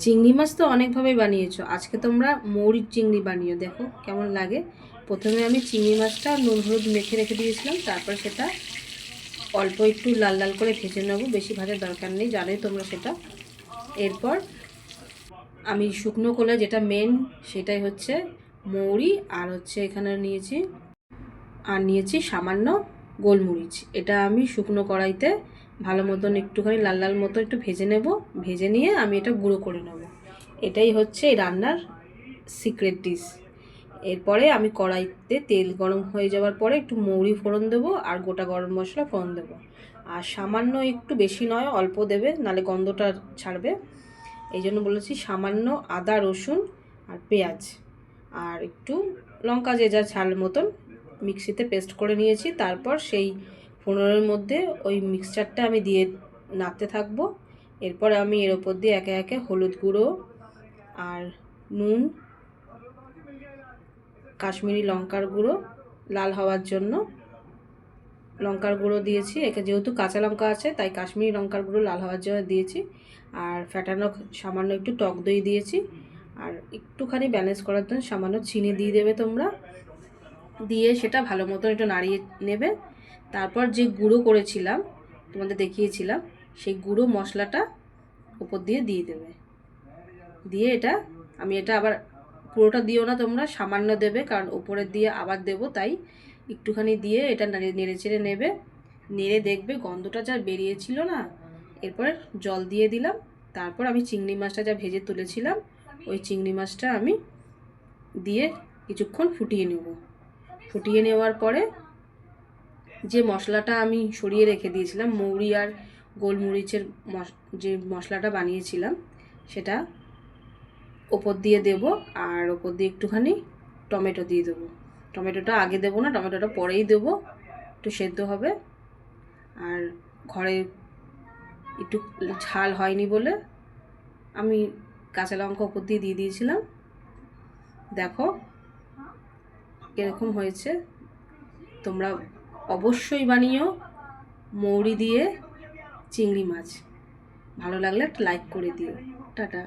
চিংড়ি মাছ তো অনেকভাবেই বানিয়েছো, আজকে তোমরা মৌরির চিংড়ি বানিও, দেখো কেমন লাগে। প্রথমে আমি চিংড়ি মাছটা নুন হলুদ মেখে রেখে দিয়েছিলাম, তারপর সেটা অল্প একটু লাল লাল করে ভেজে নেবো, বেশি ভাজার দরকার নেই, জানোই তোমরা সেটা। এরপর আমি শুকনো কোলে যেটা মেন সেটাই হচ্ছে মৌরি, আর হচ্ছে এখানে নিয়েছি সামান্য গোলমরিচ। এটা আমি শুকনো কড়াইতে ভালো মতন একটুখানি লাল লাল মতো একটু ভেজে নেব, ভেজে নিয়ে আমি এটা গুঁড়ো করে নেব। এটাই হচ্ছে এই রান্নার সিক্রেট ডিশ। এরপরে আমি কড়াইতে তেল গরম হয়ে যাওয়ার পরে একটু মৌরি ফোড়ন দেবো আর গোটা গরম মশলা ফোড়ন দেবো। আর সামান্য একটু, বেশি নয়, অল্প দেবে, নালে গন্ধটা ছাড়বে। এই জন্য বলেছি সামান্য আদা রসুন আর পেঁয়াজ আর একটু লঙ্কা, যে যা ঝাল মতন মিক্সিতে পেস্ট করে নিয়েছি। তারপর সেই ফোড়নের মধ্যে ওই মিক্সচারটা আমি দিয়ে নাড়তে থাকবো। এরপর আমি এর ওপর দিয়ে একে একে হলুদ গুঁড়ো আর নুন, কাশ্মীরি লঙ্কার গুঁড়ো লাল হওয়ার জন্য লঙ্কার গুঁড়ো দিয়েছি, একে যেহেতু কাঁচা লঙ্কা আছে তাই কাশ্মীরি লঙ্কার গুঁড়ো লাল হওয়ার জন্য দিয়েছি। আর ফ্যাটানো সামান্য একটু টক দই দিয়েছি, আর একটুখানি ব্যালেন্স করার জন্য সামান্য চিনি দিয়ে দেবে তোমরা। দিয়ে সেটা ভালো মতন একটু নাড়িয়ে নেবে। তারপর যে গুঁড়ো করেছিলাম, তোমাদের দেখিয়েছিলাম, সেই গুঁড়ো মশলাটা উপর দিয়ে দেবে। দিয়ে এটা আবার পুরোটা দিও না তোমরা, সামান্য দেবে, কারণ উপরের দিয়ে আবার দেবো, তাই একটুখানি দিয়ে এটা নেড়ে চেড়ে নেবে। নেড়ে দেখবে গন্ধটা যা বেরিয়েছিল না, এরপর জল দিয়ে দিলাম। তারপর আমি চিংড়ি মাছটা যা ভেজে তুলেছিলাম ওই চিংড়ি মাছটা আমি দিয়ে কিছুক্ষণ ফুটিয়ে নেব। ফুটিয়ে নেওয়ার পরে যে মশলাটা আমি সরিয়ে রেখে দিয়েছিলাম, মৌরি আর গোলমরিচের যে মশলাটা বানিয়েছিলাম, সেটা ওপর দিয়ে দেব। আর ওপর দিয়ে একটুখানি টমেটো দিয়ে দেবো। টমেটোটা আগে দেবো না, টমেটোটা পরেই দেবো, একটু সেদ্ধ হবে। আর ঘরে একটু ঝাল হয়নি বলে আমি কাঁচা লঙ্কা ওপর দিয়ে দিয়েছিলাম। দেখো এরকম হয়েছে। তোমরা অবশ্যই বানিও মৌরি দিয়ে চিংড়ি মাছ। ভালো লাগলে একটা লাইক করে দিও। টাটা।